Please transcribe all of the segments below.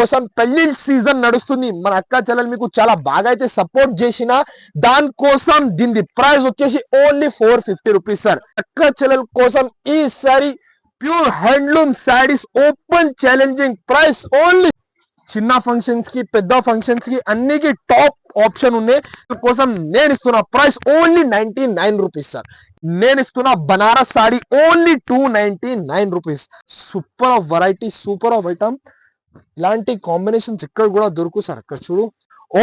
కోసం పెళ్లిళ్ళ సీజన్ నడుస్తుంది. మన అక్క చెల్లెలు మీకు చాలా బాగా అయితే సపోర్ట్ చేసిన దానికోసం దీని ప్రైస్ వచ్చేసి ఓన్లీ 450 రూపీస్ సార్. అక్క చెల్లెల కోసం ఈసారి pure handloom saris open challenging price only. చిన్న ఫంక్షన్స్ కి పెద్ద ఫంక్షన్స్ కి అన్నికి టాప్ ఆప్షన్ ఉన్నాయి. కోసం నేను ఇస్తున్న ప్రైస్ ఓన్లీ 99 రూపీస్ సార్. నేను ఇస్తున్న Banaras sorry only 299 rupees. Super of variety, super of item. ఇలాంటి కాంబినేషన్స్ ఎక్కడ కూడా దొరుకు సార్. అక్కడ చూడు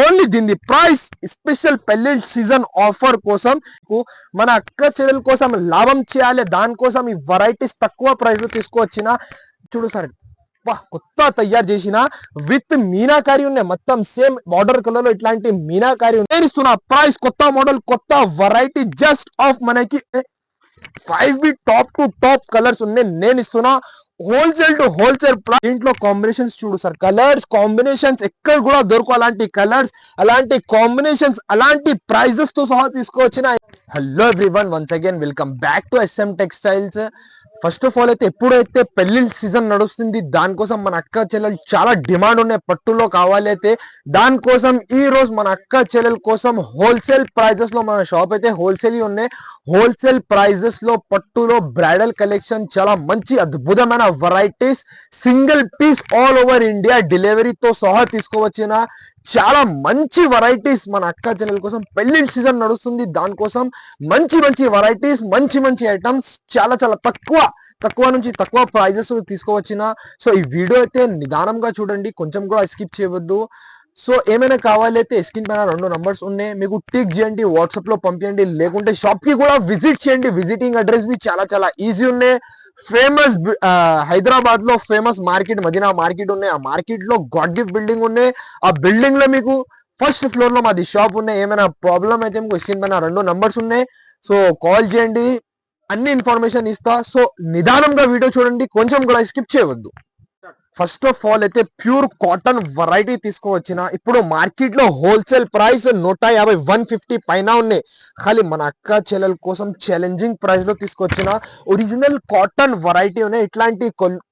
ఓన్లీ దీని ప్రైస్ స్పెషల్ పెళ్లిళ్ళ సీజన్ ఆఫర్ కోసం మన అక్క చెల్లెల కోసం లాభం చేయాలి, దానికోసం ఈ వెరైటీస్ తక్కువ ప్రైస్ లో తీసుకువచ్చిన చూడు సార్. కొత్త తయారు చేసిన విత్ మీనాకారి ఉన్నాయి, మొత్తం సేమ్ బార్డర్ కలర్ లో ఇట్లాంటి మీనాకారి నేను ఇస్తున్నా ప్రైస్. కొత్త మోడల్, కొత్త వెరైటీ, జస్ట్ ఆఫ్ మనకి 5 టాప్ టు టాప్ కలర్స్ ఉన్నాయి. నేను ఇస్తున్నా హోల్సేల్ టు హోల్సేల్ ప్రైస్. దీంట్లో కాంబినేషన్స్ చూడు సార్, కలర్స్ కాంబినేషన్స్ ఎక్కడ కూడా దొరకవు. అలాంటి కలర్స్, అలాంటి కాంబినేషన్స్, అలాంటి ప్రైజెస్ తో సహా తీసుకువచ్చిన. Hello everyone, once again welcome back to SM textiles. First of all అయితే ఎప్పుడైతే పెళ్లిళ్ళ సీజన్ నడుస్తుంది దానికోసం మన అక్క చెల్లెలు చాలా డిమాండ్ ఉన్నాయి, పట్టులో కావాలి అయితే. దానికోసం ఈ రోజు మన అక్క చెల్లెల కోసం హోల్సేల్ ప్రైజెస్ లో మన షాప్ అయితే హోల్సేల్ ఉన్నాయి. హోల్సేల్ ప్రైజెస్ లో పట్టులో బ్రైడల్ కలెక్షన్, చాలా మంచి అద్భుతమైన varieties, single piece all over India డెలివరీతో సహా తీసుకోవచ్చిన చాలా మంచి వెరైటీస్ మన అక్క చెల్లెల కోసం. పెళ్లిళ్ళ సీజన్ నడుస్తుంది దానికోసం మంచి మంచి వెరైటీస్, మంచి మంచి ఐటమ్స్ చాలా చాలా తక్కువ నుంచి తక్కువ ప్రైజెస్ తీసుకోవచ్చిన. సో ఈ వీడియో అయితే నిదానంగా చూడండి, కొంచెం కూడా స్కిప్ చేయవద్దు. సో ఏమైనా కావాలైతే స్క్రీన్ పైన 2 నంబర్స్ ఉన్నాయి, మీకు టిక్ చేయండి, వాట్సాప్ లో పంపించండి, లేకుంటే షాప్ కి కూడా విజిట్ చేయండి. విజిటింగ్ అడ్రస్ బి చాలా చాలా ఈజీ ఉన్నాయి. ఫేమస్ హైదరాబాద్ లో ఫేమస్ మార్కెట్ మదీనా మార్కెట్ ఉన్నాయి. ఆ మార్కెట్ లో గాడ్ గిఫ్ట్ బిల్డింగ్ ఉన్నాయి. ఆ బిల్డింగ్ లో మీకు ఫస్ట్ ఫ్లోర్ లో మాది షాప్ ఉన్నాయి. ఏమైనా ప్రాబ్లం అయితే మీకు స్క్రీన్ పైన 2 నంబర్స్ ఉన్నాయి. సో కాల్ చేయండి, అన్ని ఇన్ఫర్మేషన్ ఇస్తా. సో నిదానంగా వీడియో చూడండి, కొంచెం కూడా స్కిప్ చేయవద్దు. ఫస్ట్ ఆఫ్ ఆల్ అయితే ప్యూర్ కాటన్ వెరైటీ తీసుకోవచ్చిన. ఇప్పుడు మార్కెట్ లో హోల్సేల్ ప్రైస్ 150, 150 పైన ఉన్నాయి. ఖాళీ మన అక్క చెల్లెల కోసం ఛాలెంజింగ్ ప్రైస్ లో తీసుకొచ్చిన ఒరిజినల్ కాటన్ వెరైటీ ఉన్నాయి. ఇట్లాంటి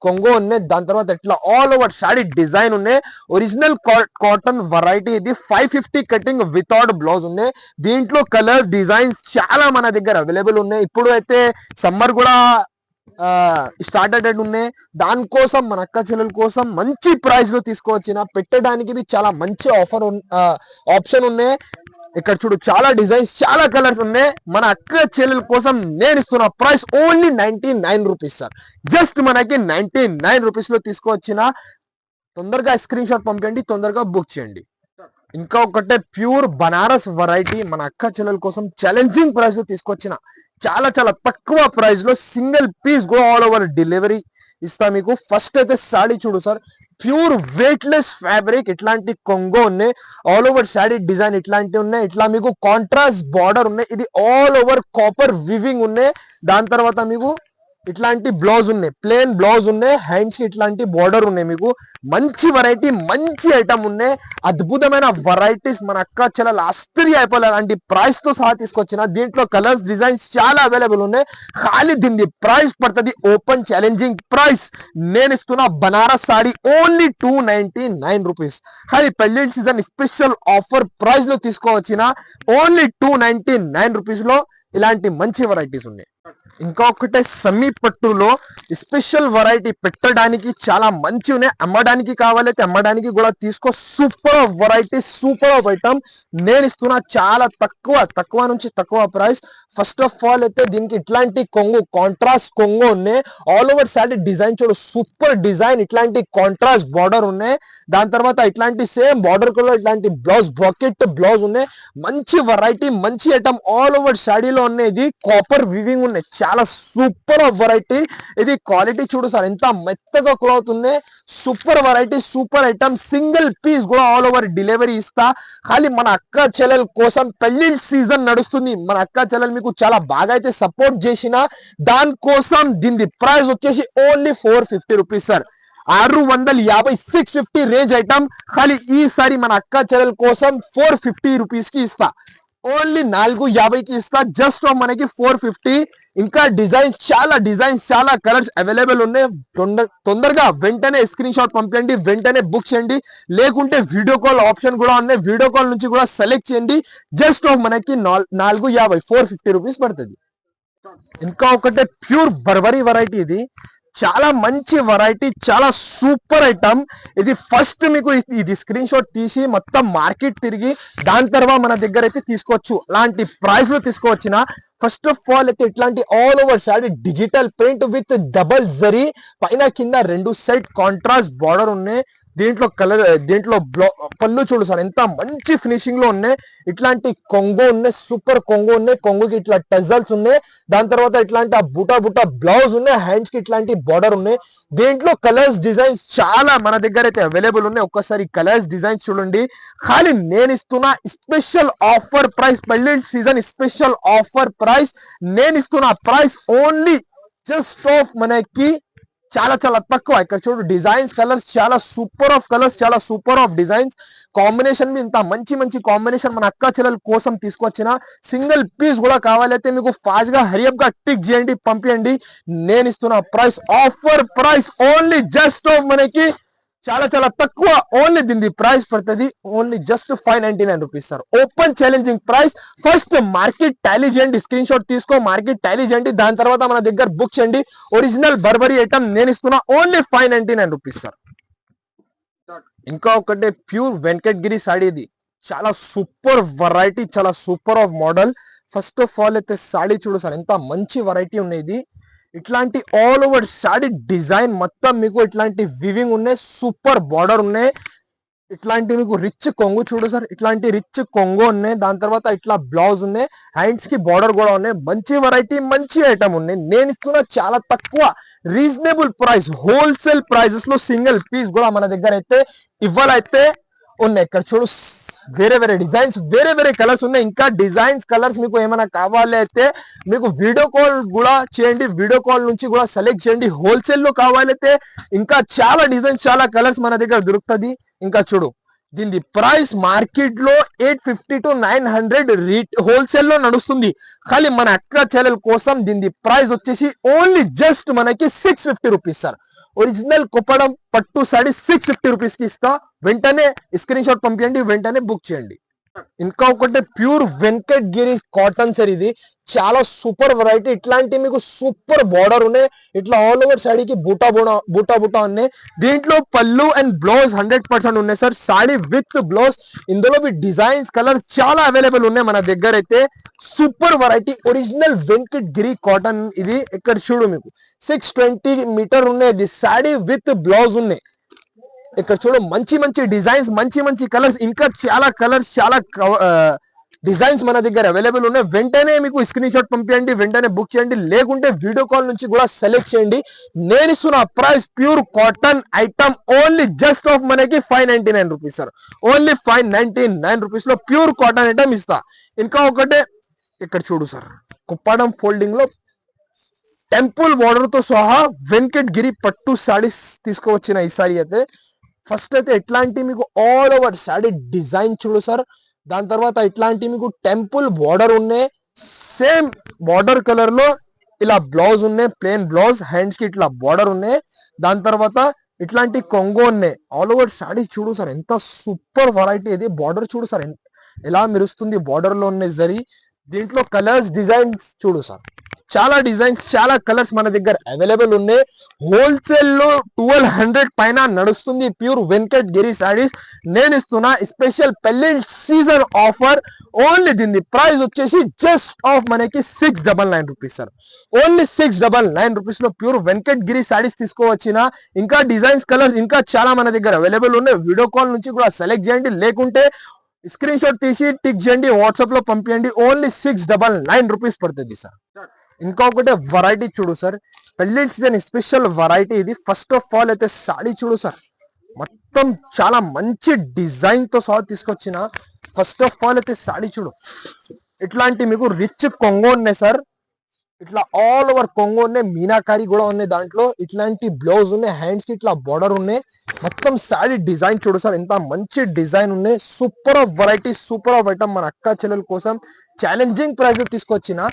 కొంగో ఉన్నాయి, దాని తర్వాత ఇట్లా ఆల్ ఓవర్ శారీ డిజైన్ ఉన్నాయి. ఒరిజినల్ కాటన్ వెరైటీ ఇది 550 కటింగ్ వితౌట్ బ్లౌజ్ ఉన్నాయి. దీంట్లో కలర్ డిజైన్స్ చాలా మన దగ్గర అవైలబుల్ ఉన్నాయి. ఇప్పుడు అయితే సమ్మర్ కూడా స్టార్ట్ అయ్యేటట్టు ఉన్నాయి. దానికోసం మన అక్క చెల్లెల కోసం మంచి ప్రైస్ లో తీసుకోవచ్చిన. పెట్టడానికి చాలా మంచి ఆప్షన్ ఉన్నాయి. ఇక్కడ చూడు చాలా డిజైన్స్, చాలా కలర్స్ ఉన్నాయి. మన అక్క చెల్లెల కోసం నేను ఇస్తున్న price only 99 rupees sir. Just మనకి 99 రూపీస్ లో తీసుకోవచ్చిన. తొందరగా స్క్రీన్ షాట్ పంపండి, తొందరగా బుక్ చేయండి. ఇంకా ఒకటే ప్యూర్ బనారస్ వెరైటీ మన అక్క చెల్లెల కోసం ఛాలెంజింగ్ ప్రైస్ లో తీసుకొచ్చిన. చాలా చాలా తక్కువ ప్రైస్ లో single piece go all over delivery ఇస్తా మీకు. ఫస్ట్ అయితే సాడీ చూడు sir, pure weightless fabric, ఇట్లాంటి కొంగో ఉన్నాయి. ఆల్ ఓవర్ శారీ డిజైన్ ఇట్లాంటివి ఉన్నాయి. ఇట్లా మీకు కాంట్రాస్ట్ బార్డర్ ఉన్నాయి. ఇది ఆల్ ఓవర్ కాపర్ వివింగ్ ఉన్నాయి. దాని తర్వాత మీకు ఇట్లాంటి బ్లౌజ్ ఉన్నాయి, ప్లేన్ బ్లౌజ్ ఉన్నాయి. హ్యాండ్స్ కి ఇట్లాంటి బార్డర్ ఉన్నాయి. మీకు మంచి వెరైటీ, మంచి ఐటమ్ ఉన్నాయి. అద్భుతమైన వెరైటీస్ మన అక్క చెల్లెలు ఆశ్చర్య అయిపోలే అలాంటి ప్రైస్ తో సహా తీసుకొచ్చిన. దీంట్లో కలర్స్, డిజైన్స్ చాలా అవైలబుల్ ఉన్నాయి. ఖాళీ దీని ప్రైస్ పడుతుంది ఓపెన్ ఛాలెంజింగ్ ప్రైస్. నేను ఇస్తున్న బనారస్ సారీ ఓన్లీ 299 రూపీస్. ఖాళీ పెళ్లి సీజన్ స్పెషల్ ఆఫర్ ప్రైస్ లో తీసుకోవచ్చిన ఓన్లీ 299 రూపీస్ లో ఇలాంటి మంచి వెరైటీస్ ఉన్నాయి. ఇంకా ఒకటే సమీ పట్టులో స్పెషల్ వెరైటీ పెట్టడానికి చాలా మంచి ఉన్నాయి. అమ్మడానికి కావాలైతే అమ్మడానికి కూడా తీసుకో. Super of variety, super of item నేను ఇస్తున్నా చాలా తక్కువ నుంచి తక్కువ ప్రైస్. ఫస్ట్ ఆఫ్ ఆల్ అయితే దీనికి ఇట్లాంటి కొంగు, కాంట్రాస్ట్ కొంగు ఉన్నాయి. ఆల్ ఓవర్ శారీ డిజైన్ చూడు, సూపర్ డిజైన్. ఇట్లాంటి కాంట్రాస్ట్ బార్డర్ ఉన్నాయి. దాని తర్వాత ఇట్లాంటి సేమ్ బార్డర్ కలర్ ఇట్లాంటి బ్లౌజ్, బ్రాకెట్ బ్లౌజ్ ఉన్నాయి. మంచి వెరైటీ, మంచి ఐటమ్ ఆల్ ఓవర్ శారీలో ఉన్నాయి. ఇది కాపర్ వివింగ్ ఉన్నాయి. చాలా సూపర్ ఆఫ్ వెరైటీ. ఇది క్వాలిటీ చూడు సార్, ఎంత మెత్తగా క్లాత్ ఉంది. Super variety, super item. Single piece కూడా ఆల్ ఓవర్ డెలివరీ ఇస్తా. ఖాళీ మన అక్క చెల్లెల కోసం పెళ్లిళ్ళ సీజన్ నడుస్తుంది. మన అక్క చెల్లెలు మీకు చాలా బాగా అయితే సపోర్ట్ చేసిన దానికోసం దీని ప్రైస్ వచ్చేసి only 450 rupees sir. 650, 650 range item. ఖాళీ ఈసారి మన అక్క చెల్లెల కోసం 450 రూపీస్ కి ఇస్తా. ఓన్లీ 450కి ఇస్తా. జస్ట్ మనకి 450. ఇంకా డిజైన్స్ చాలా కలర్స్ అవైలబుల్ ఉన్నాయి. తొందరగా వెంటనే స్క్రీన్ షాట్ పంపించండి, వెంటనే బుక్ చేయండి. లేకుంటే వీడియో కాల్ ఆప్షన్ కూడా ఉన్నాయి, వీడియో కాల్ నుంచి కూడా సెలెక్ట్ చేయండి. జస్ట్ మనకి 450 450 రూపీస్ పడుతుంది. ఇంకా ఒకటే ప్యూర్ బర్బరీ వెరైటీ, ఇది చాలా మంచి వెరైటీ, చాలా సూపర్ ఐటమ్. ఇది ఫస్ట్ మీకు ఇది స్క్రీన్ షాట్ తీసి మొత్తం మార్కెట్ తిరిగి దాని తర్వాత మన దగ్గర అయితే తీసుకోవచ్చు. అలాంటి ప్రైస్ లో తీసుకోవచ్చిన ఫస్ట్ ఆఫ్ ఆల్ అయితే ఇట్లాంటి all over sorry digital print with double zari, పైన కింద 2 సైడ్ కాంట్రాస్ట్ బార్డర్ ఉన్నాయి. దీంట్లో పళ్ళు చూడు సార్ ఎంత మంచి ఫినిషింగ్ లో ఉన్నాయి. ఇట్లాంటి కొంగో ఉన్నాయి, సూపర్ కొంగో ఉన్నాయి. కొంగోకి ఇట్లా టజల్స్ ఉన్నాయి. దాని తర్వాత ఇట్లాంటి ఆ బుటా బ్లౌజ్ ఉన్నాయి. హ్యాండ్స్ కి ఇట్లాంటి బార్డర్ ఉన్నాయి. దీంట్లో కలర్స్ డిజైన్స్ చాలా మన దగ్గర అయితే అవైలబుల్ ఉన్నాయి. ఒక్కసారి కలర్స్ డిజైన్స్ చూడండి. ఖాళీ నేను ఇస్తున్న స్పెషల్ ఆఫర్ ప్రైస్, పెళ్లి సీజన్ స్పెషల్ ఆఫర్ ప్రైస్, నేను ఇస్తున్న ప్రైస్ ఓన్లీ జస్ట్ ఆఫ్ మనకి చాలా తక్కువ. ఇక్కడ చూడు డిజైన్స్ కలర్స్ చాలా సూపర్ ఆఫ్ డిజైన్స్. కాంబినేషన్ మీ ఇంత మంచి కాంబినేషన్ మన అక్క చెల్లెల కోసం తీసుకొచ్చిన. సింగిల్ పీస్ కూడా కావాలైతే మీకు ఫాస్ట్ గా హరియప్ గా టిక్ చేయండి, పంపించండి. నేను ఇస్తున్న price offer price only just off మనకి చాలా తక్కువ. ఓన్లీ దీని ప్రైస్ పడుతుంది only just 599 rupees sir. Open challenging price. First market Tally చేయండి, స్క్రీన్ షాట్ తీసుకో, మార్కెట్ టాలీ చేయండి. దాని తర్వాత మన దగ్గర బుక్ చేయండి. ఒరిజినల్ బర్బరీ ఐటమ్ నేను ఇస్తున్నా ఓన్లీ 599 రూపీస్ సార్. ఇంకా ఒకటే ప్యూర్ వెంకటగిరి సాడీ, ఇది చాలా సూపర్ వెరైటీ, చాలా super of model. First of all అయితే సాడీ చూడు సార్ ఎంత మంచి వెరైటీ ఉన్నాయి. ఇది ఇట్లాంటి ఆల్ ఓవర్ సాడీ డిజైన్ మొత్తం మీకు ఇట్లాంటి వివింగ్ ఉన్నాయి, సూపర్ బార్డర్ ఉన్నాయి. ఇట్లాంటి మీకు రిచ్ కొంగు చూడు సార్, ఇట్లాంటి రిచ్ కొంగు ఉన్నాయి. దాని తర్వాత ఇట్లా బ్లౌజ్ ఉన్నాయి, హ్యాండ్స్ కి బార్డర్ కూడా ఉన్నాయి. మంచి వెరైటీ, మంచి ఐటమ్ ఉన్నాయి. నేను ఇస్తున్న చాలా తక్కువ రీజనబుల్ ప్రైస్, హోల్సేల్ ప్రైజెస్ లో సింగిల్ పీస్ కూడా మన దగ్గర అయితే ఇవ్వాలైతే ఉన్నాయి. ఇక్కడ చూడు వేరే డిజైన్స్, వేరే కలర్స్ ఉన్నాయి. ఇంకా డిజైన్స్ కలర్స్ మీకు ఏమైనా కావాలి అయితే మీకు వీడియో కాల్ కూడా చేయండి, వీడియో కాల్ నుంచి కూడా సెలెక్ట్ చేయండి. హోల్సేల్ లో కావాలైతే ఇంకా చాలా డిజైన్స్, చాలా కలర్స్ మన దగ్గర దొరుకుతుంది. ఇంకా చూడు దీని ప్రైస్ మార్కెట్ లో 850 to 900 హోల్సేల్ లో నడుస్తుంది. ఖాళీ మన అక్క చెల్లెల కోసం దీని ప్రైస్ వచ్చేసి ఓన్లీ జస్ట్ మనకి 650 రూపీస్ సార్. ఒరిజినల్ కుప్పడం పట్టు సాడీ 650 రూపీస్ కి ఇస్తా. వెంటనే స్క్రీన్ షాట్ పంపించండి, వెంటనే బుక్ చేయండి. ఇంకా ఒకటి ప్యూర్ వెంకటగిరి కాటన్ సార్, ఇది చాలా సూపర్ వెరైటీ. ఇట్లాంటి మీకు సూపర్ బార్డర్ ఉన్నాయి. ఇట్లా ఆల్ ఓవర్ సాడీకి బూటా ఉన్నాయి. దీంట్లో పళ్ళు అండ్ బ్లౌజ్ 100% ఉన్నాయి సార్. Saree with blouse. ఇందులో మీ డిజైన్స్ కలర్ చాలా అవైలబుల్ ఉన్నాయి మన దగ్గర అయితే. Super variety original Venkatagiri cotton. ఇది ఇక్కడ చూడు మీకు 620 మీటర్ ఉన్నాయి. ఇది సాడీ విత్ బ్లౌజ్ ఉన్నాయి. ఇక్కడ చూడు మంచి డిజైన్స్, మంచి కలర్స్, ఇంకా చాలా కలర్స్, చాలా డిజైన్స్ మన దగ్గర అవైలబుల్ ఉన్నాయి. వెంటనే మీకు స్క్రీన్ షాట్ పంపించండి, వెంటనే బుక్ చేయండి. లేకుంటే వీడియో కాల్ నుంచి కూడా సెలెక్ట్ చేయండి. నేను ఇస్తున్న price pure cotton item only just off మనకి 599 రూపీస్ సార్. ఓన్లీ 599 రూపీస్ లో ప్యూర్ కాటన్ ఐటమ్ ఇస్తా. ఇంకా ఒకటే ఇక్కడ చూడు సార్, కుప్పాడం ఫోల్డింగ్ లో టెంపుల్ బార్డర్ తో సహా వెంకటగిరి పట్టు సారీస్ తీసుకువచ్చిన ఈ సారీ అయితే. ఫస్ట్ అయితే ఇట్లాంటి మీకు ఆల్ ఓవర్ సాడీ డిజైన్ చూడు సార్. దాని తర్వాత ఇట్లాంటి మీకు టెంపుల్ బార్డర్ ఉన్నాయి. సేమ్ బార్డర్ కలర్ లో ఇలా బ్లౌజ్ ఉన్నాయి, ప్లెయిన్ బ్లౌజ్, హ్యాండ్స్ కి ఇట్లా బార్డర్ ఉన్నాయి. దాని తర్వాత ఇట్లాంటి కొంగో ఉన్నాయి. ఆల్ ఓవర్ సాడీ చూడు సార్ ఎంత సూపర్ వెరైటీ. ఇది బార్డర్ చూడు సార్ ఎలా మెరుస్తుంది, బార్డర్ లో ఉన్నాయి జరీ. దీంట్లో కలర్స్ డిజైన్స్ చూడు సార్, చాలా డిజైన్స్, చాలా కలర్స్ మన దగ్గర అవైలబుల్ ఉన్నాయి. హోల్సేల్ లో 1200 పైన నడుస్తుంది ప్యూర్ వెంకటగిరి సారీస్. నేను ఇస్తున్నా స్పెషల్ పెళ్లి సీజన్ ఆఫర్. ఓన్లీ దీని ప్రైస్ వచ్చేసి జస్ట్ ఆఫ్ మనకి 699 రూపీస్ సార్. ఓన్లీ 699 రూపీస్ లో ప్యూర్ వెంకటగిరి సారీస్ తీసుకోవచ్చిన. ఇంకా డిజైన్స్ కలర్స్ ఇంకా చాలా మన దగ్గర అవైలబుల్ ఉన్నాయి. వీడియో కాల్ నుంచి కూడా సెలెక్ట్ చేయండి, లేకుంటే స్క్రీన్ షాట్ తీసి టిక్ చేయండి, వాట్సాప్ లో పంపించండి. ఓన్లీ 699 రూపీస్ పడుతుంది సార్. ఇంకొకటి వెరైటీ చూడు సార్, పెళ్లి సీజన్ స్పెషల్ వెరైటీ ఇది. ఫస్ట్ ఆఫ్ ఆల్ అయితే సాడీ చూడు సార్, మొత్తం చాలా మంచి డిజైన్ తో సహా తీసుకొచ్చిన. ఫస్ట్ ఆఫ్ ఆల్ అయితే సాడీ చూడు, ఇట్లాంటి మీకు రిచ్ కొంగో ఉన్నాయి సార్. ఇట్లా ఆల్ ఓవర్ కొంగు ఉన్నాయి, మీనాకారి కూడా ఉన్నాయి, దాంట్లో ఇట్లాంటి బ్లౌజ్ ఉన్నాయి, హ్యాండ్స్ కి ఇట్లా బార్డర్ ఉన్నాయి, మొత్తం శారీ డిజైన్ చూడు సార్ ఎంత మంచి డిజైన్ ఉన్నాయి. Super of variety, super of item మన అక్క చెల్లెల కోసం ఛాలెంజింగ్ ప్రైస్ తీసుకొచ్చిన.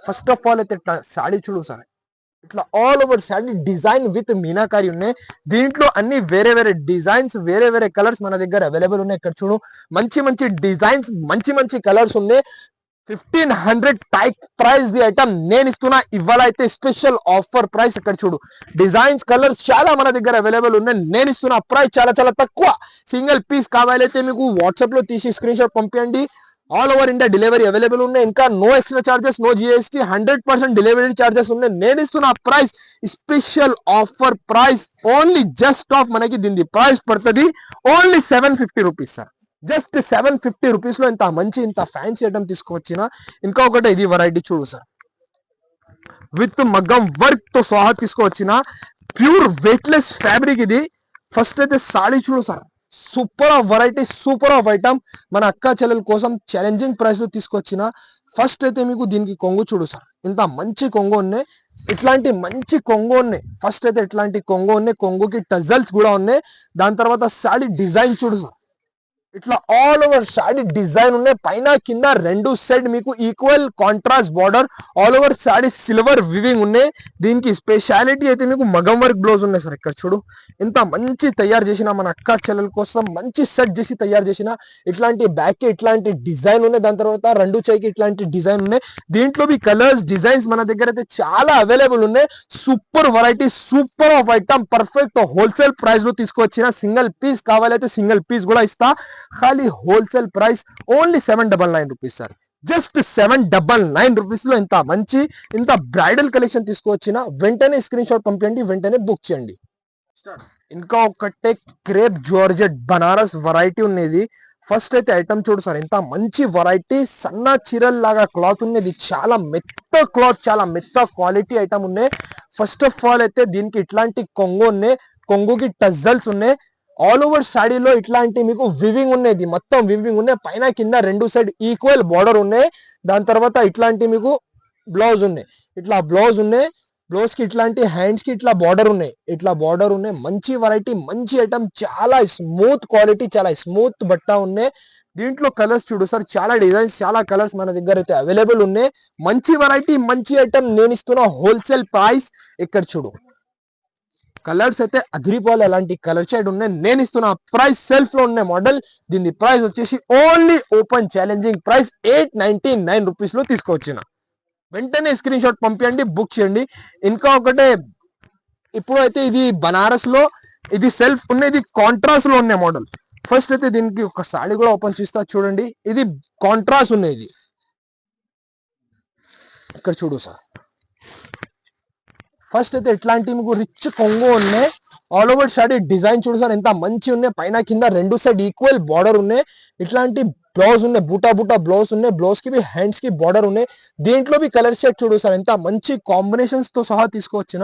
ఫస్ట్ ఆఫ్ ఆల్ అయితే శారీ చూడు సార్, ఇట్లా all over sari design with meenakari ఉన్నాయి. దీంట్లో అన్ని వేరే వేరే డిజైన్స్, వేరే వేరే కలర్స్ మన దగ్గర అవైలబుల్ ఉన్నాయి. ఇక్కడ చూడు మంచి మంచి డిజైన్స్, మంచి మంచి కలర్స్ ఉన్నాయి. 1500 టైప్ ప్రైస్ ది ఐటమ్ నేను ఇస్తున్నా ఇవాళ అయితే స్పెషల్ ఆఫర్ ప్రైస్. ఇక్కడ చూడు డిజైన్స్, కలర్స్ చాలా మన దగ్గర అవైలబుల్ ఉన్నాయి. నేను ఇస్తున్న ప్రైస్ చాలా చాలా తక్కువ. సింగిల్ పీస్ కావాలైతే మీకు వాట్సాప్ లో తీసి స్క్రీన్ షాట్ పంపించండి. All over India delivery available ఉన్నాయి. ఇంకా no extra charges, no GST, 100% delivery charges ఉన్నాయి. నేను ఇస్తున్న price special offer price only just off మనకి దీని ప్రైస్ పడుతుంది only 750 rupees sir. Just 750 rupees లో ఇంత మంచి ఇంత ఫ్యాన్సీ ఐటమ్ తీసుకువచ్చిన. ఇంకా ఒకటి ఇది వెరైటీ చూడు సార్, విత్ మగ్గం వర్క్ తో సహా తీసుకువచ్చిన ప్యూర్ వెయిట్లెస్ ఫ్యాబ్రిక్ ఇది. ఫస్ట్ అయితే సాడీ చూడు sir, super of variety, super of item మన అక్క చెల్లెల కోసం ఛాలెంజింగ్ ప్రైస్ లో తీసుకొచ్చిన. ఫస్ట్ అయితే మీకు దీనికి కొంగు చూడు సార్, ఇంత మంచి కొంగు ఉన్నాయి, ఇట్లాంటి మంచి కొంగు ఉన్నాయి. ఫస్ట్ అయితే ఇట్లాంటి కొంగు ఉన్నాయి, కొంగుకి టజల్స్ కూడా ఉన్నాయి. దాని తర్వాత సాడీ డిజైన్ చూడు సార్, ఇట్లా ఆల్ ఓవర్ సాడీ డిజైన్ ఉన్నాయి. పైన కింద రెండు సైడ్ మీకు equal contrast border, all over saree silver weaving ఉన్నాయి. దీనికి స్పెషాలిటీ అయితే మీకు మగం వర్క్ బ్లౌజ్ ఉన్నాయి సార్. ఇక్కడ చూడు ఇంత మంచి తయారు చేసిన మన అక్క చెల్లెల కోసం మంచి సెట్ చేసి తయారు చేసిన. ఇట్లాంటి బ్యాక్ ఇట్లాంటి డిజైన్ ఉన్నాయి, దాని తర్వాత రెండు చైకి ఇట్లాంటి డిజైన్ ఉన్నాయి. దీంట్లో మీ కలర్స్, డిజైన్స్ మన దగ్గర అయితే చాలా అవైలబుల్ ఉన్నాయి. Super variety, super of item, perfect wholesale price లో తీసుకొచ్చిన. సింగిల్ పీస్ కావాలైతే సింగిల్ పీస్ కూడా ఇస్తా. ఖాళీ wholesale price only 799 rupees sir. Just 799 rupees లో ఇంత మంచి ఇంత బ్రైడల్ కలెక్షన్ తీసుకువచ్చిన. వెంటనే స్క్రీన్ షాట్ పంపించండి, వెంటనే బుక్ చేయండి. ఇంకా ఒకటే క్రేప్ జార్జెట్ బనారస్ వెరైటీ ఉన్నది. ఫస్ట్ అయితే ఐటమ్ చూడు సార్, ఎంత మంచి వెరైటీ, సన్న చీరల్ లాగా క్లాత్ ఉన్నది, చాలా మెత్త క్లాత్, చాలా మెత్త క్వాలిటీ ఐటమ్ ఉన్నాయి. ఫస్ట్ ఆఫ్ ఆల్ అయితే దీనికి ఇట్లాంటి కొంగు ఉన్నాయి, కొంగుకి టజల్స్ ఉన్నాయి. ఆల్ ఓవర్ సాడీలో ఇట్లాంటి మీకు వివింగ్ ఉన్నది, మొత్తం వివింగ్ ఉన్నాయి. పైన కింద రెండు సైడ్ ఈక్వల్ బార్డర్ ఉన్నాయి. దాని తర్వాత ఇట్లాంటి మీకు బ్లౌజ్ ఉన్నాయి, ఇట్లా బ్లౌజ్ ఉన్నాయి. బ్లౌజ్ కి ఇట్లాంటి హ్యాండ్స్ కి ఇట్లా బార్డర్ ఉన్నాయి, ఇట్లా బార్డర్ ఉన్నాయి. మంచి వెరైటీ, మంచి ఐటమ్, చాలా స్మూత్ క్వాలిటీ, చాలా స్మూత్ బట్ట ఉన్నాయి. దీంట్లో కలర్స్ చూడు సార్, చాలా డిజైన్స్, చాలా కలర్స్ మన దగ్గర అయితే అవైలబుల్ ఉన్నాయి. మంచి వెరైటీ, మంచి ఐటమ్ నేను ఇస్తున్నా హోల్సేల్ ప్రైస్. ఇక్కడ చూడు కలర్స్ అయితే అదిరిపోవాలి, అలాంటి కలర్ షేడ్ ఉన్నాయి. నేను ఇస్తున్న ప్రైస్ సెల్ఫ్ లో ఉన్న మోడల్. దీని ప్రైస్ వచ్చేసి only open challenging price 899 rupees లో తీసుకొచ్చిన. వెంటనే స్క్రీన్ షాట్ పంపించండి, బుక్ చేయండి. ఇంకా ఒకటే ఇప్పుడు అయితే ఇది బనారస్ లో ఇది సెల్ఫ్ ఉన్నది, కాంట్రాస్ట్ లో ఉన్న మోడల్. ఫస్ట్ అయితే దీనికి ఒక సాడీ కూడా ఓపెన్ చేస్తా చూడండి. ఇది కాంట్రాస్ట్ ఉన్నది, ఇక్కడ చూడు సార్. ఫస్ట్ అయితే ఇట్లాంటి మీకు రిచ్ కొంగు ఉన్నాయి. ఆల్ ఓవర్ సాడీ డిజైన్ చూడు సార్, ఎంత మంచి ఉన్నాయి. పైన కింద రెండు సైడ్ ఈక్వల్ బార్డర్ ఉన్నాయి. ఇట్లాంటి బ్లౌజ్ ఉన్నాయి, బూటా బూటా బ్లౌజ్ ఉన్నాయి. బ్లౌజ్ కి హ్యాండ్స్ కి బార్డర్ ఉన్నాయి. దీంట్లో కలర్ షేడ్ చూడు సార్, ఎంత మంచి కాంబినేషన్స్ తో సహా తీసుకొచ్చిన.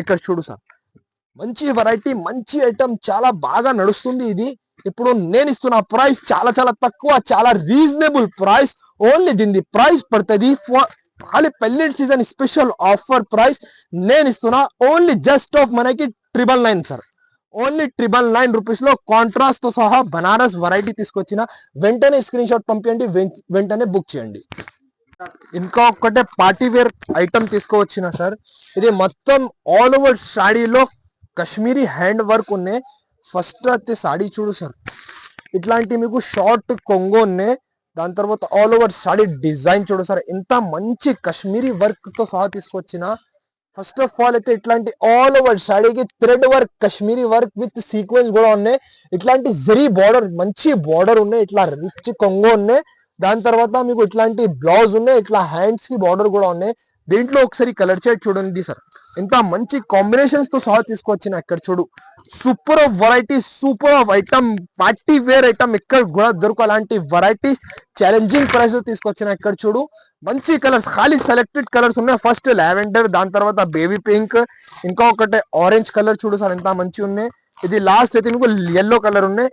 ఇక్కడ చూడు సార్, మంచి వెరైటీ, మంచి ఐటమ్, చాలా బాగా నడుస్తుంది ఇది. ఇప్పుడు నేను ఇస్తున్న ప్రైస్ చాలా చాలా తక్కువ, చాలా రీజనబుల్ ప్రైస్. ఓన్లీ దీని ప్రైస్ పడుతుంది ఖాళీ పెళ్లి సీజన్ స్పెషల్ ఆఫర్ ప్రైస్ నేను ఇస్తున్నా ఓన్లీ జస్ట్ ఆఫ్ మనకి 999 సార్. ఓన్లీ 999 రూపీస్ లో కాంట్రాస్ట్ తో సహా బనారస్ వెరైటీ తీసుకొచ్చిన. వెంటనే స్క్రీన్ షాట్ పంపించండి, వెంటనే బుక్ చేయండి. ఇంకా ఒక్కటే పార్టీ వేర్ ఐటమ్ తీసుకువచ్చిన సార్. ఇది మొత్తం ఆల్ ఓవర్ సాడీలో కాశ్మీరీ హ్యాండ్ వర్క్ ఉన్నాయి. ఫస్ట్ అయితే సాడీ చూడు సార్, ఇట్లాంటి మీకు షార్ట్ కొంగు ఉన్నాయి. దాని తర్వాత ఆల్ ఓవర్ సాడీ డిజైన్ చూడు సార్, ఎంత మంచి కాశ్మీరీ వర్క్ తో సహా తీసుకొచ్చిన. ఫస్ట్ ఆఫ్ ఆల్ అయితే ఇట్లాంటి ఆల్ ఓవర్ సాడీకి thread work, Kashmiri work with sequence కూడా ఉన్నాయి. ఇట్లాంటి జరీ బార్డర్, మంచి బార్డర్ ఉన్నాయి. ఇట్లా రిచ్ కొంగు ఉన్నాయి. దాని తర్వాత మీకు ఇట్లాంటి బ్లౌజ్ ఉన్నాయి, ఇట్లా హ్యాండ్స్ కి బార్డర్ కూడా ఉన్నాయి. దీంట్లో ఒకసారి కలర్ షేడ్ చూడండి సార్, ఎంత మంచి కాంబినేషన్స్ తో సహా తీసుకొచ్చిన. ఇక్కడ చూడు super of variety, super of item, party wear item ఇక్కడ కూడా దొరుకు. అలాంటి వెరైటీస్ ఛాలెంజింగ్ ప్రైస్ లో తీసుకొచ్చిన. ఇక్కడ చూడు మంచి కలర్స్, ఖాళీ సెలెక్టెడ్ కలర్స్ ఉన్నాయి. ఫస్ట్ లావెండర్, దాని తర్వాత బేబీ పింక్, ఇంకా ఒకటే ఆరెంజ్ కలర్ చూడు సార్, ఎంత మంచి ఉన్నాయి. ఇది లాస్ట్ అయితే మీకు ఎల్లో కలర్ ఉన్నాయి.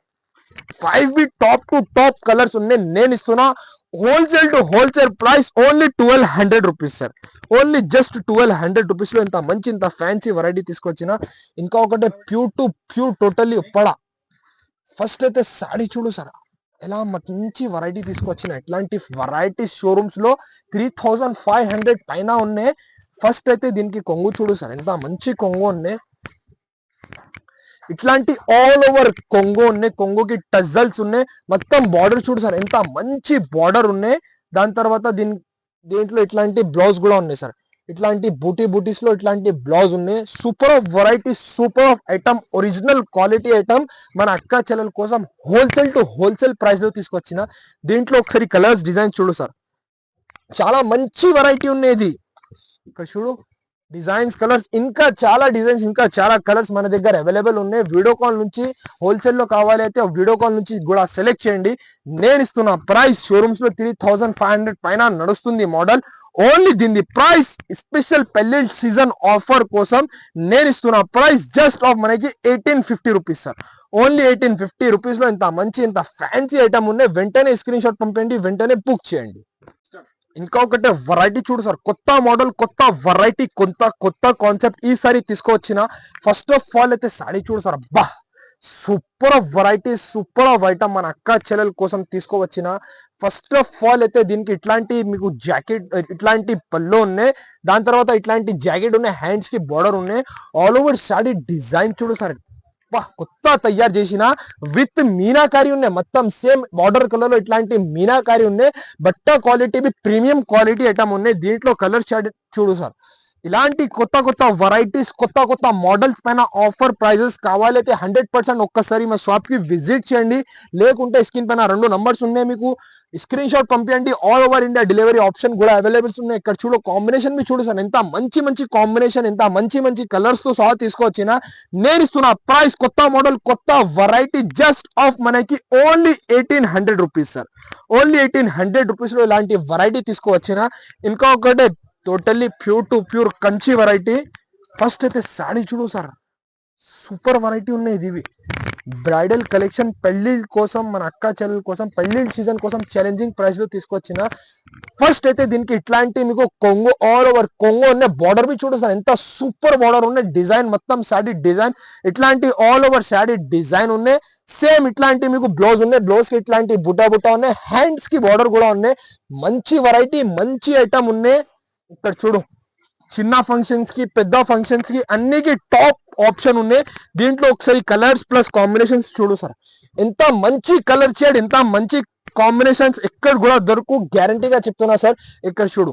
5 టాప్ టు టాప్ కలర్స్ ఉన్నాయి. నేను ఇస్తున్నా wholesale to wholesale price only 1200 rupees sir. Only just 1200 rupees లో ఇంత మంచి ఇంత ఫ్యాన్సీ వెరైటీ తీసుకొచ్చిన. ఇంకా ఒకటే pure to pure totally Uppada. First అయితే సాడీ చూడు సార్, ఎలా మంచి వెరైటీ తీసుకొచ్చిన. ఇట్లాంటి వెరైటీ షోరూమ్స్ లో 3500 పైన ఉన్నాయి. ఫస్ట్ అయితే దీనికి కొంగు చూడు సార్, ఎంత మంచి కొంగు ఉన్నాయి. ఇట్లాంటి ఆల్ ఓవర్ కొంగు ఉన్నాయి, కొంగుకి టజల్స్ ఉన్నాయి. మొత్తం బార్డర్ చూడు సార్, ఎంత మంచి బార్డర్ ఉన్నాయి. దాని తర్వాత దీంట్లో ఇట్లాంటి బ్లౌజ్ కూడా ఉన్నాయి సార్. ఇట్లాంటి బూటీస్ లో ఇట్లాంటి బ్లౌజ్ ఉన్నాయి. Super of variety, super of item, original quality item మన అక్క చెల్లెల కోసం హోల్సేల్ టు హోల్సేల్ ప్రైస్ లో తీసుకొచ్చిన. దీంట్లో ఒకసారి కలర్స్ డిజైన్స్ చూడు సార్, చాలా మంచి వెరైటీ ఉన్నాయి. ఇక్కడ చూడు డిజైన్స్, కలర్స్, ఇంకా చాలా డిజైన్స్, ఇంకా చాలా కలర్స్ మన దగ్గర అవైలబుల్ ఉన్నాయి. వీడియో కాల్ నుంచి హోల్సేల్ లో కావాలి అయితే వీడియో కాల్ నుంచి కూడా సెలెక్ట్ చేయండి. నేను ఇస్తున్న ప్రైస్ షోరూమ్స్ లో 3500 పైన నడుస్తుంది మోడల్. ఓన్లీ దీని ప్రైస్ స్పెషల్ పెళ్లి సీజన్ ఆఫర్ కోసం నేను ఇస్తున్న ప్రైస్ జస్ట్ ఆఫ్ మనకి 1850 రూపీస్ సార్. ఓన్లీ 1850 రూపీస్ లో ఇంత మంచి ఇంత ఫ్యాన్సీ ఐటమ్ ఉన్నాయి. వెంటనే స్క్రీన్ షాట్ పంపండి, వెంటనే బుక్ చేయండి. ఇంకా ఒకటే వెరైటీ చూడు సార్, కొత్త మోడల్, కొత్త వెరైటీ, కొత్త కాన్సెప్ట్ ఈసారి తీసుకువచ్చిన. ఫస్ట్ ఆఫ్ ఆల్ అయితే సాడీ చూడు సార్, అబ్బా super of variety, super of item మన అక్క చెల్లెల కోసం తీసుకువచ్చిన. ఫస్ట్ ఆఫ్ ఆల్ అయితే దీనికి ఇట్లాంటి మీకు జాకెట్, ఇట్లాంటి పళ్ళు ఉన్నాయి. దాని తర్వాత ఇట్లాంటి జాకెట్ ఉన్నాయి, హ్యాండ్స్ కి బార్డర్ ఉన్నాయి. ఆల్ ఓవర్ సాడీ డిజైన్ చూడు సార్, కొత్త తయారు చేసిన విత్ మీనాకారి ఉన్నాయి. మొత్తం సేమ్ బార్డర్ కలర్ లో ఇట్లాంటి మీనాకారి ఉన్నాయి. బట్ట క్వాలిటీ ప్రీమియం క్వాలిటీ ఐటమ్ ఉన్నాయి. దీంట్లో కలర్ షాడ్ చూడు సార్, ఇలాంటి కొత్త వెరైటీస్, కొత్త మోడల్స్ పైన ఆఫర్ ప్రైజెస్ కావాలైతే 100% ఒక్కసారి మా షాప్ కి విజిట్ చేయండి. లేకుంటే స్క్రీన్ పైన 2 నంబర్స్ ఉన్నాయి, మీకు స్క్రీన్ షాట్ పంపించండి. All over India delivery option కూడా అవైలబుల్స్ ఉన్నాయి. ఇక్కడ చూడు కాంబినేషన్ మీ చూడు సార్, ఎంత మంచి కాంబినేషన్, ఎంత మంచి కలర్స్ తో సహా తీసుకొచ్చిన. నేను ఇస్తున్న ప్రైస్ కొత్త మోడల్, కొత్త వెరైటీ జస్ట్ ఆఫ్ మనకి only 1800 rupees sir. Only 1800 rupees లో ఇలాంటి వెరైటీ తీసుకువచ్చిన. ఇంకా ఒకటే totally pure to pure Kanchi variety. First అయితే సాడీ చూడు సార్, సూపర్ వెరైటీ ఉన్నాయి. ఇది బ్రైడల్ కలెక్షన్ పెళ్లి కోసం, మన అక్క చెల్లెల కోసం పెళ్లి సీజన్ కోసం ఛాలెంజింగ్ ప్రైస్ లో తీసుకొచ్చిన. ఫస్ట్ అయితే దీనికి ఇట్లాంటి మీకు కొంగు, ఆల్ ఓవర్ కొంగు ఉన్న బార్డర్ బి చూడు సార్, ఎంత సూపర్ బార్డర్ ఉన్నాయి. డిజైన్ మొత్తం సాడీ డిజైన్, ఇట్లాంటి ఆల్ ఓవర్ సాడీ డిజైన్ ఉన్నాయి. సేమ్ ఇట్లాంటి మీకు బ్లౌజ్ ఉన్నాయి, బ్లౌజ్ కి ఇట్లాంటి బుట్ట ఉన్నాయి. హ్యాండ్స్ కి బార్డర్ కూడా ఉన్నాయి. మంచి వెరైటీ, మంచి ఐటమ్ ఉన్నాయి. ఇక్కడ చూడు, చిన్న ఫంక్షన్స్ కి, పెద్ద ఫంక్షన్స్ కి అన్నికి టాప్ ఆప్షన్ ఉన్నాయి. దీంట్లో ఒకసారి కలర్స్ ప్లస్ కాంబినేషన్స్ చూడు సార్, ఎంత మంచి కలర్ షేడ్, ఎంత మంచి కాంబినేషన్స్ ఎక్కడ కూడా దొరకు, గ్యారంటీగా చెప్తున్నా సార్. ఇక్కడ చూడు,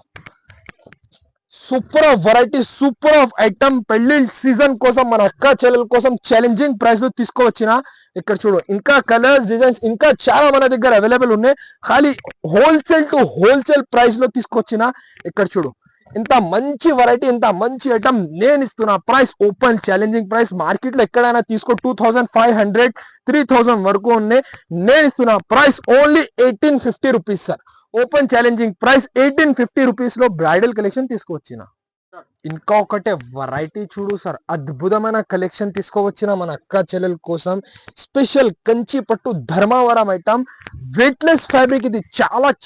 super of variety, super of item పెళ్లి సీజన్ కోసం మన అక్క చెల్లెల కోసం ఛాలెంజింగ్ ప్రైస్ లో తీసుకువచ్చిన. ఇక్కడ చూడు, ఇంకా కలర్స్, డిజైన్స్ ఇంకా చాలా మన దగ్గర అవైలబుల్ ఉన్నాయి. ఖాళీ హోల్సేల్ టు హోల్సేల్ ప్రైస్ లో తీసుకొచ్చిన. ఇక్కడ చూడు, ఇంత మంచి వెరైటీ, ఇంత మంచి ఐటమ్ నేను ఇస్తున్నా price open challenging price. Market లో ఎక్కడైనా తీసుకో 2500 3000 వరకు ఉన్నాయి. నేను ఇస్తున్నా price only 1850 rupees sir. Open challenging price 1850 rupees లో బ్రైడల్ కలెక్షన్ తీసుకువచ్చిన. ఇంకా ఒకటే వెరైటీ చూడు సార్, అద్భుతమైన కలెక్షన్ తీసుకువచ్చిన మన అక్క చెల్లెల కోసం. స్పెషల్ కంచి పట్టు ధర్మవరం ఐటమ్, వెయిట్లెస్ ఫ్యాబ్రిక్. ఇది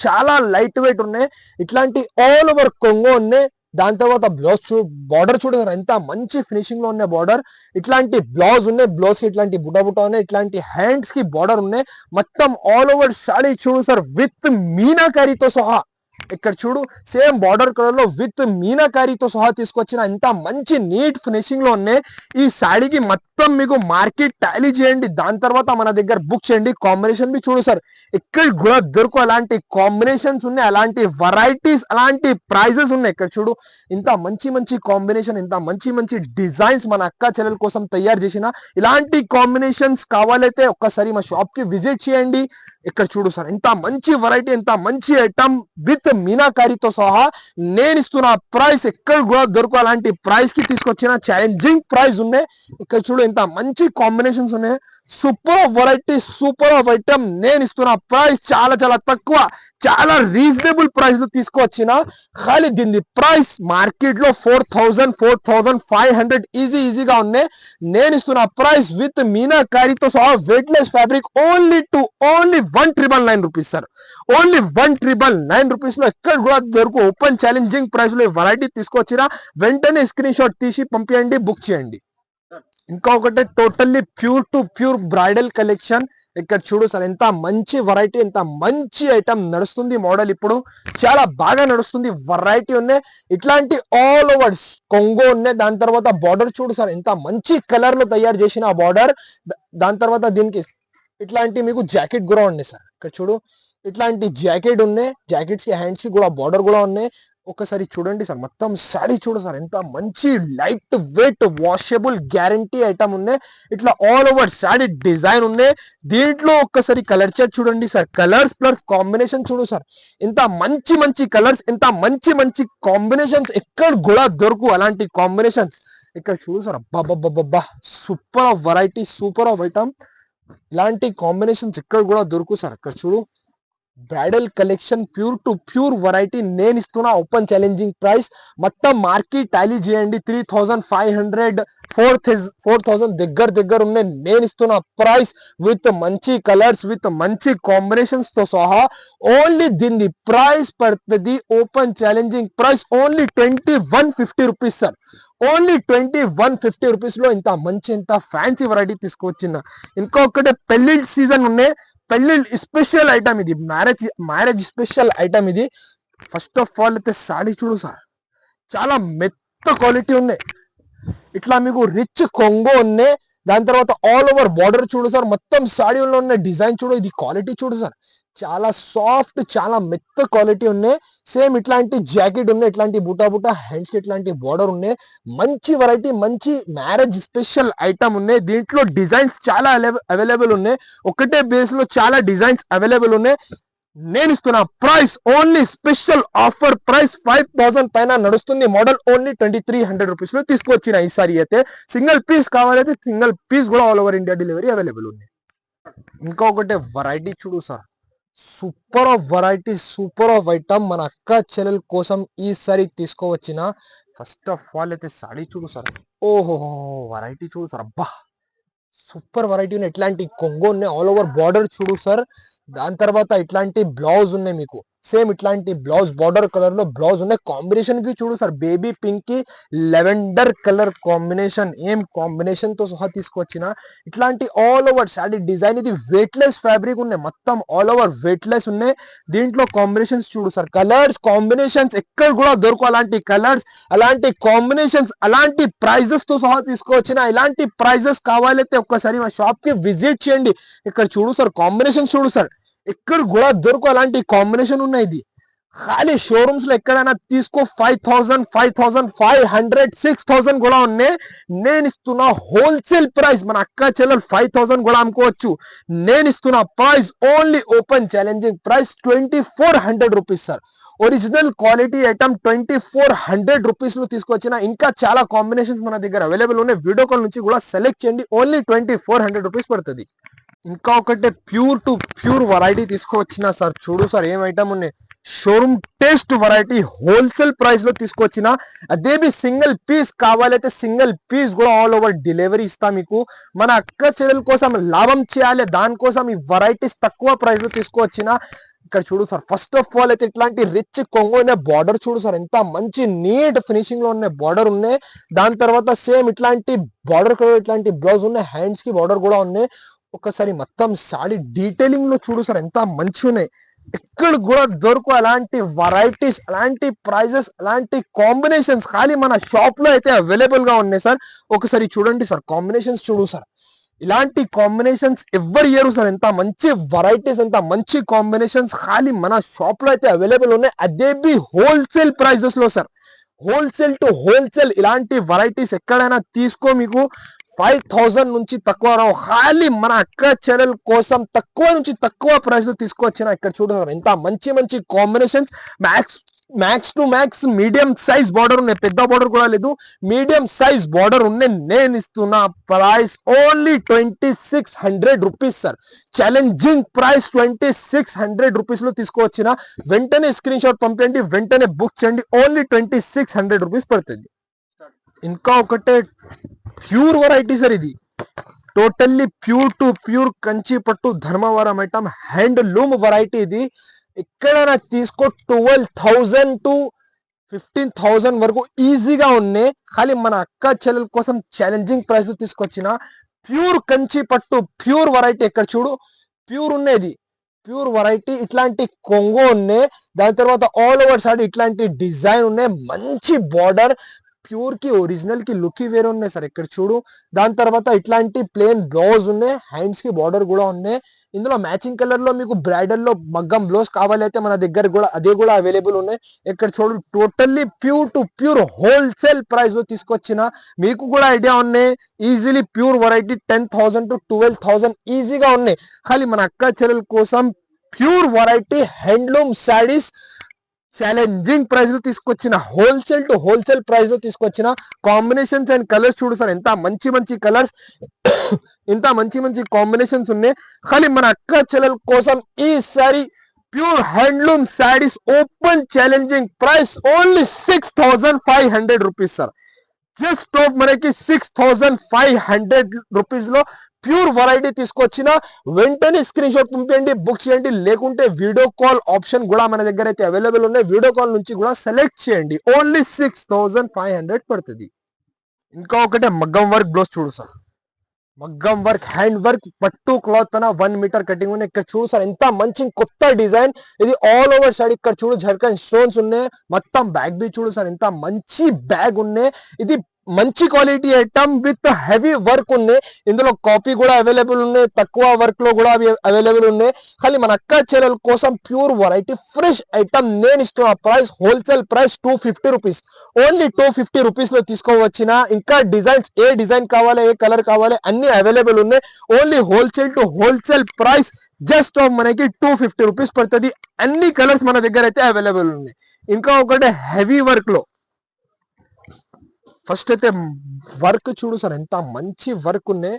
చాలా లైట్ వెయిట్ ఉన్నాయి. ఇట్లాంటి ఆల్ ఓవర్ కొంగు ఉన్నాయి. దాని తర్వాత బ్లౌజ్ బార్డర్ చూడు సార్, ఎంత మంచి ఫినిషింగ్ లో ఉన్న బార్డర్. ఇట్లాంటి బ్లౌజ్ ఉన్నాయి, బ్లౌజ్ కి ఇట్లాంటి బుట్ట ఉన్నాయి. ఇట్లాంటి హ్యాండ్స్ కి బార్డర్ ఉన్నాయి. మొత్తం ఆల్ ఓవర్ సాడీ చూడు సార్, విత్ మీనాకారితో సహా. ఇక్కడ చూడు, సేమ్ బార్డర్ కలర్ లో విత్ మీనాకారితో సహా తీసుకొచ్చిన. ఇంత మంచి నీట్ ఫినిషింగ్ లో ఉన్నాయి. ఈ సాడీకి మొత్తం మీకు మార్కెట్ టాలీ చేయండి, దాని తర్వాత మన దగ్గర బుక్ చేయండి. కాంబినేషన్ బి చూడు సార్, ఇక్కడ కూడా దొరకు అలాంటి కాంబినేషన్స్ ఉన్నాయి, అలాంటి వెరైటీస్, అలాంటి ప్రైజెస్ ఉన్నాయి. ఇక్కడ చూడు, ఇంత మంచి కాంబినేషన్, ఇంత మంచి డిజైన్స్ మన అక్క చెల్లెల కోసం తయారు చేసిన. ఇలాంటి కాంబినేషన్స్ కావాలైతే ఒక్కసారి మా షాప్ కి విజిట్ చేయండి. ఇక్కడ చూడు సార్, ఎంత మంచి వెరైటీ, ఎంత మంచి ఐటమ్ విత్ మీనాకారితో సహా నేను ఇస్తున్న ప్రైస్ ఎక్కడ కూడా దొరకు అలాంటి ప్రైస్ కి తీసుకొచ్చిన. ఛాలెంజింగ్ ప్రైస్ ఉన్నాయి. ఇక్కడ చూడు, ఇంత మంచి కాంబినేషన్స్ ఉన్నాయి. Super variety, super of item. నేను ఇస్తున్న ప్రైస్ చాలా చాలా తక్కువ, చాలా రీజనబుల్ ప్రైస్ లో తీసుకొచ్చిన. ఖాళీ దీని ప్రైస్ మార్కెట్ లో 4,500 ఈజీగా ఉన్నాయి. నేను ఇస్తున్న ప్రైస్ విత్ మీనాకారితో సహా weightless fabric only 1,999 rupees sir. Only 1,999 rupees లో ఎక్కడ కూడా దొరకు. ఓపెన్ ఛాలెంజింగ్ ప్రైస్ లో వెరైటీ తీసుకొచ్చిన. వెంటనే స్క్రీన్ షాట్ తీసి పంపించండి, బుక్ చేయండి. ఇంకొకటి totally pure to pure bridal collection. ఇక్కడ చూడు సార్, ఎంత మంచి వెరైటీ, ఎంత మంచి ఐటమ్ నడుస్తుంది. మోడల్ ఇప్పుడు చాలా బాగా నడుస్తుంది. వెరైటీ ఉన్నాయి ఇట్లాంటి ఆల్ ఓవర్స్ కొంగో ఉన్నాయి. దాని తర్వాత బార్డర్ చూడు సార్, ఎంత మంచి కలర్ లో తయారు చేసిన బార్డర్. దాని తర్వాత దీనికి ఇట్లాంటి మీకు జాకెట్ కూడా ఉన్నాయి సార్. ఇక్కడ చూడు, ఇట్లాంటి జాకెట్ ఉన్నాయి. జాకెట్స్ కి హ్యాండ్స్ కి కూడా బార్డర్ కూడా ఉన్నాయి. ఒకసారి చూడండి సార్, మొత్తం సారీ చూడు సార్, ఎంత మంచి light weight washable guarantee item ఉన్నాయి. ఇట్లా ఆల్ ఓవర్ సారీ డిజైన్ ఉన్నాయి. దీంట్లో ఒక్కసారి కలర్ చార్ట్ చూడండి సార్. కలర్స్ ప్లస్ కాంబినేషన్ చూడు సార్, ఎంత మంచి మంచి కలర్స్, ఎంత మంచి మంచి కాంబినేషన్స్. ఎక్కడ కూడా దొరకు అలాంటి కాంబినేషన్స్. ఇక్కడ చూడు సార్, అబ్బా super of variety, super of item. ఇలాంటి కాంబినేషన్స్ ఎక్కడ కూడా దొరుకు సార్. ఇక్కడ చూడు, bridal collection pure to pure variety. నేను ఇస్తున్నా ఓపెన్ ఛాలెంజింగ్ ప్రైస్. మొత్తం మార్కెట్ టాలీ చేయండి, 3,500 4,000 దగ్గర ఉన్నాయి. నేను ఇస్తున్న ప్రైస్ విత్ మంచి కలర్స్, విత్ మంచి కాంబినేషన్స్ తో సహా ఓన్లీ దీని ప్రైస్ పడుతుంది. Open challenging price only 2,150 rupees sir. Only 2,150 rupees లో ఇంత మంచి, ఇంత ఫ్యాన్సీ వెరైటీ తీసుకొచ్చిన. ఇంకొకటి పెళ్లిళ్ళ సీజన్ ఉన్నాయి. పెళ్లిళ్ళ స్పెషల్ ఐటమ్ ఇది, మ్యారేజ్ స్పెషల్ ఐటమ్ ఇది. ఫస్ట్ ఆఫ్ ఆల్ అయితే సాడీ చూడు సార్, చాలా మెత్త క్వాలిటీ ఉన్నాయి. ఇట్లా మీకు రిచ్ కొంగో ఉన్నాయి. దాని తర్వాత ఆల్ ఓవర్ బార్డర్ చూడు సార్, మొత్తం సాడీలో ఉన్న డిజైన్ చూడు. ఇది క్వాలిటీ చూడు సార్, చాలా సాఫ్ట్, చాలా మెత్త క్వాలిటీ ఉన్నాయి. సేమ్ ఇట్లాంటి జాకెట్ ఉన్నాయి, ఇట్లాంటి బూటా హ్యాండ్స్ కి ఇట్లాంటి బార్డర్ ఉన్నాయి. మంచి వెరైటీ, మంచి మ్యారేజ్ స్పెషల్ ఐటమ్ ఉన్నాయి. దీంట్లో డిజైన్స్ చాలా అవైలబుల్ ఉన్నాయి. ఒకటే బేస్ లో చాలా డిజైన్స్ అవైలబుల్ ఉన్నాయి. నేను ఇస్తున్న price only special offer price 5,000 పైన నడుస్తుంది. మోడల్ ఓన్లీ 2,300 రూపీస్ లో తీసుకొచ్చిన. ఈసారి అయితే సింగిల్ పీస్ కావాలైతే సింగిల్ పీస్ కూడా all over India delivery available ఉంది. ఇంకొకటి వెరైటీ చూడు sir, super of variety, super of item. మన అక్క చెల్లెల కోసం ఈసారి తీసుకోవచ్చిన. ఫస్ట్ ఆఫ్ ఆల్ అయితే సాడీ చూడు సార్, ఓహో వెరైటీ చూడు సార్, అబ్బా సూపర్ వెరైటీ ఉన్నాయి. ఇట్లాంటి కొంగో ఉన్నాయి, ఆల్ ఓవర్ బార్డర్ చూడు సార్. దాని తర్వాత ఇట్లాంటి బ్లౌజ్ ఉన్నాయి మీకు. సేమ్ ఇట్లాంటి బ్లౌజ్ బార్డర్ కలర్ లో బ్లౌజ్ ఉన్నాయి. కాంబినేషన్ కి చూడు సార్, బేబీ పింక్ కి లెవెండర్ కలర్ కాంబినేషన్. ఏం కాంబినేషన్ తో సహా తీసుకొచ్చిన. ఇట్లాంటి ఆల్ ఓవర్ సాడీ డిజైన్. ఇది వెయిట్లెస్ ఫ్యాబ్రిక్ ఉన్నాయి, మొత్తం ఆల్ ఓవర్ వెయిట్లెస్ ఉన్నాయి. దీంట్లో కాంబినేషన్స్ చూడు సార్, కలర్స్ కాంబినేషన్స్ ఎక్కడ కూడా దొరకవు. అలాంటి కలర్స్, అలాంటి కాంబినేషన్స్, అలాంటి ప్రైజెస్ తో సహా తీసుకొచ్చిన. ఇలాంటి ప్రైజెస్ కావాలైతే ఒక్కసారి మా షాప్ కి విజిట్ చేయండి. ఇక్కడ చూడు సార్, కాంబినేషన్ చూడు సార్, ఎక్కడ కూడా దొరకు అలాంటి కాంబినేషన్ ఉన్నాయి. ఇది ఖాళీ షోరూమ్స్ లో ఎక్కడైనా తీసుకో 5,000, 5,500, 6,000 కూడా ఉన్నాయి. నేను ఇస్తున్న హోల్సేల్ ప్రైస్, మన అక్క చెల్లెలు 5,000 కూడా అమ్ముకోవచ్చు. నేను ఇస్తున్న price only open challenging price 2,400 rupees sir. Original quality item 2,400 rupees లో తీసుకొచ్చిన. ఇంకా చాలా కాంబినేషన్స్ మన దగ్గర అవైలబుల్ ఉన్నాయి. వీడియో కాల్ నుంచి కూడా సెలెక్ట్ చేయండి. ఓన్లీ 2,400 రూపీస్ పడుతుంది. ఇంకా ఒకటి ప్యూర్ టు ప్యూర్ వెరైటీ తీసుకొచ్చిన సార్. చూడు సార్, ఏం ఐటమ్ ఉన్నాయి. Showroom taste variety wholesale price లో తీసుకొచ్చిన. అదే సింగిల్ పీస్ కావాలైతే సింగిల్ పీస్ కూడా ఆల్ ఓవర్ డెలివరీ ఇస్తా మీకు. మన అక్క చెల్లెల కోసం లాభం చేయాలి, దానికోసం ఈ వెరైటీస్ తక్కువ ప్రైస్ లో తీసుకొచ్చిన. ఇక్కడ చూడు సార్, ఫస్ట్ ఆఫ్ ఆల్ అయితే ఇట్లాంటి రిచ్ కొంగో ఉన్న బార్డర్ చూడు సార్, ఎంత మంచి నీట్ ఫినిషింగ్ లో ఉన్న బార్డర్ ఉన్నాయి. దాని తర్వాత సేమ్ ఇట్లాంటి బార్డర్ కూడా ఇట్లాంటి బ్లౌజ్ ఉన్నాయి. హ్యాండ్స్ కి బార్డర్ కూడా ఉన్నాయి. ఒకసారి మొత్తం సాడీ డీటెయిలింగ్ లో చూడు సార్, ఎంత మంచి ఉన్నాయి. ఎక్కడ కూడా దొరకు అలాంటి వెరైటీస్, అలాంటి ప్రైజెస్, అలాంటి కాంబినేషన్స్ ఖాళీ మన షాప్ లో అయితే అవైలబుల్ గా ఉన్నాయి సార్. ఒకసారి చూడండి సార్, కాంబినేషన్స్ చూడు సార్, ఇలాంటి కాంబినేషన్స్ ఎవరు ఇయరు సార్. ఎంత మంచి వెరైటీస్, ఎంత మంచి కాంబినేషన్స్ ఖాళీ మన షాప్ లో అయితే అవైలబుల్ ఉన్నాయి. అదే బి హోల్సేల్ ప్రైజెస్ లో సార్. హోల్సేల్ టు హోల్సేల్ ఇలాంటి వెరైటీస్ ఎక్కడైనా తీసుకో, మీకు 5,000 నుంచి తక్కువ రావు. ఖాళీ మన అక్క చెల్లెల కోసం తక్కువ నుంచి తక్కువ ప్రైస్ లో తీసుకొచ్చిన. ఇక్కడ చూడండి ఎంత మంచి మంచి combinations, max to max medium size border ఉన్నాయి, పెద్ద బార్డర్ కూడా లేదు, మీడియం సైజ్ బార్డర్ ఉన్నాయి. నేను ఇస్తున్న price only 2600 rupees sir. Challenging price 2600 rupees లో తీసుకువచ్చిన. వెంటనే స్క్రీన్ షాట్ పంపండి, వెంటనే బుక్ చేయండి. ఓన్లీ 2600 రూపీస్ పడుతుంది. ఇంకా ఒకటే ప్యూర్ వెరైటీ సార్, ఇది totally pure to pure Kanchi పట్టు ధర్మవరం ఐటమ్ హ్యాండ్లూమ్ వెరైటీ. ఇది ఎక్కడైనా తీసుకో 12,000 to 15,000 వరకు ఈజీగా ఉన్నాయి. ఖాళీ మన అక్క చెల్లెల కోసం ఛాలెంజింగ్ ప్రైస్ లో తీసుకొచ్చిన ప్యూర్ కంచి పట్టు ప్యూర్ వెరైటీ. ఎక్కడ చూడు ప్యూర్ ఉన్నది, ప్యూర్ వెరైటీ. ఇట్లాంటి కొంగో ఉన్నాయి, దాని తర్వాత ఆల్ ఓవర్ సైడ్ ఇట్లాంటి డిజైన్ ఉన్నాయి, మంచి బార్డర్. ప్యూర్ కి ఒరిజినల్ కి లుక్ వేరే ఉన్నాయి సార్. ఇక్కడ చూడు, దాని తర్వాత ఇట్లాంటి ప్లేన్ బ్లౌజ్ ఉన్నాయి, హ్యాండ్స్ కి బార్డర్ కూడా ఉన్నాయి. ఇందులో మ్యాచింగ్ కలర్ లో మీకు బ్రైడల్ లో మగ్గం బ్లౌజ్ కావాలైతే మన దగ్గర కూడా అదే కూడా అవైలబుల్ ఉన్నాయి. ఇక్కడ చూడు totally pure to pure wholesale price లో తీసుకొచ్చిన. మీకు కూడా ఐడియా ఉన్నాయి, ఈజీలీ ప్యూర్ వెరైటీ 10,000 to 12,000 ఈజీగా ఉన్నాయి. ఖాళీ మన అక్క చెల్లెల కోసం pure variety handloom saris challenging price లో తీసుకొచ్చిన, హోల్సేల్ టు హోల్సేల్ ప్రైస్ లో తీసుకొచ్చిన. కాంబినేషన్స్ అండ్ కలర్స్ చూడు సార్, ఎంత మంచి మంచి కలర్స్, ఇంత మంచి మంచి కాంబినేషన్స్ ఉన్నాయి. ఖాళీ మన అక్క చెల్లెల కోసం ఈ sorry pure handloom saris open challenging price only 6,500 rupees sir. Just off మనకి 6,500 రూపీస్ లో ప్యూర్ వెరైటీ తీసుకొచ్చిన. వెంటనే స్క్రీన్ షాట్ పంపించండి, బుక్ చేయండి. లేకుంటే వీడియో కాల్ ఆప్షన్ కూడా మన దగ్గర అయితే అవైలబుల్ ఉన్నాయి, వీడియో కాల్ నుంచి కూడా సెలెక్ట్ చేయండి. ఓన్లీ 6,500 పడుతుంది. ఇంకా ఒకటే మగ్గం వర్క్ బ్లౌజ్ చూడు సార్, మగ్గం వర్క్ హ్యాండ్ వర్క్ పట్టు క్లాత్ పైన 1 మీటర్ కటింగ్ ఉన్నాయి. ఇక్కడ చూడు సార్, ఎంత మంచి కొత్త డిజైన్. ఇది ఆల్ ఓవర్ సైడ్ ఇక్కడ చూడు జర్కన్ స్టోన్స్ ఉన్నాయి. మొత్తం బ్యాగ్ బి చూడు సార్, ఎంత మంచి బ్యాగ్ ఉన్నాయి. ఇది మంచి quality item with heavy work ఉన్నాయి. ఇందులో కాపీ కూడా అవైలబుల్ ఉన్నాయి, తక్కువ వర్క్ లో కూడా అవైలబుల్ ఉన్నాయి. ఖాళీ మన అక్క చెల్లెల కోసం ప్యూర్ వెరైటీ ఫ్రెష్ ఐటమ్ నేను ఇస్తున్న price wholesale price 250 rupees. Only 250 rupees లో తీసుకోవచ్చిన. ఇంకా డిజైన్స్ ఏ డిజైన్ కావాలి, ఏ కలర్ కావాలి అన్ని అవైలబుల్ ఉన్నాయి. Only wholesale to wholesale price just మనకి 250 రూపీస్ పడుతుంది. అన్ని కలర్స్ మన దగ్గర అయితే అవైలబుల్ ఉన్నాయి. ఇంకా ఒకటి హెవీ వర్క్ లో ఫస్ట్ అయితే వర్క్ చూడు సార్, ఎంత మంచి వర్క్ ఉన్నాయి.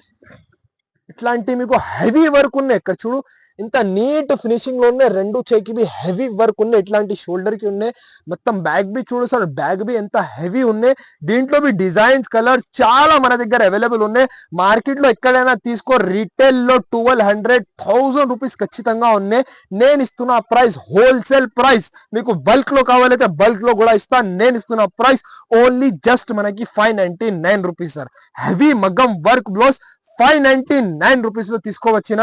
ఇట్లాంటి మీకు హెవీ వర్క్ ఉన్నాయి. ఇక్కడ చూడు ఇంత నీట్ ఫినిషింగ్ లో ఉన్నాయి. రెండు చేయికి బి హెవీ వర్క్ ఉన్నాయి, ఇట్లాంటి షోల్డర్ కి ఉన్నాయి. మొత్తం బ్యాగ్ బి చూడు సార్, బ్యాగ్ బి ఎంత హెవీ ఉన్నాయి. దీంట్లో బి డిజైన్స్ కలర్స్ చాలా మన దగ్గర అవైలబుల్ ఉన్నాయి. మార్కెట్ లో ఎక్కడైనా తీసుకో రీటైల్ లో 1,200 రూపీస్ ఖచ్చితంగా ఉన్నాయి. నేను ఇస్తున్న ప్రైస్ హోల్సేల్ ప్రైస్. మీకు బల్క్ లో కావాలైతే బల్క్ లో కూడా ఇస్తాను. నేను ఇస్తున్న ప్రైస్ ఓన్లీ జస్ట్ మనకి 599 రూపీస్ సార్. హెవీ మగ్గం వర్క్ బ్లౌజ్ 599 రూపీస్ లో తీసుకోవచ్చిన.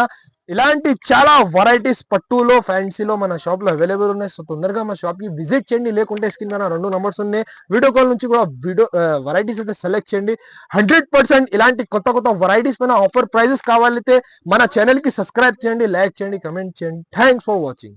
ఇలాంటి చాలా వెరైటీస్ పట్టులో ఫ్యాన్సీలో మన షాప్ లో అవైలబుల్ ఉన్నాయి. సో తొందరగా మా షాప్ కి విజిట్ చేయండి. లేకుంటే స్క్రీన్ మీద 2 నంబర్స్ ఉన్నాయి, వీడియో కాల్ నుంచి కూడా వెరైటీస్ అయితే సెలెక్ట్ చేయండి. 100% ఇలాంటి కొత్త కొత్త వెరైటీస్ పైన ఆఫర్ ప్రైజెస్ కావాలైతే మన ఛానల్ కి సబ్స్క్రైబ్ చేయండి, లైక్ చేయండి, కమెంట్ చేయండి. Thanks for watching.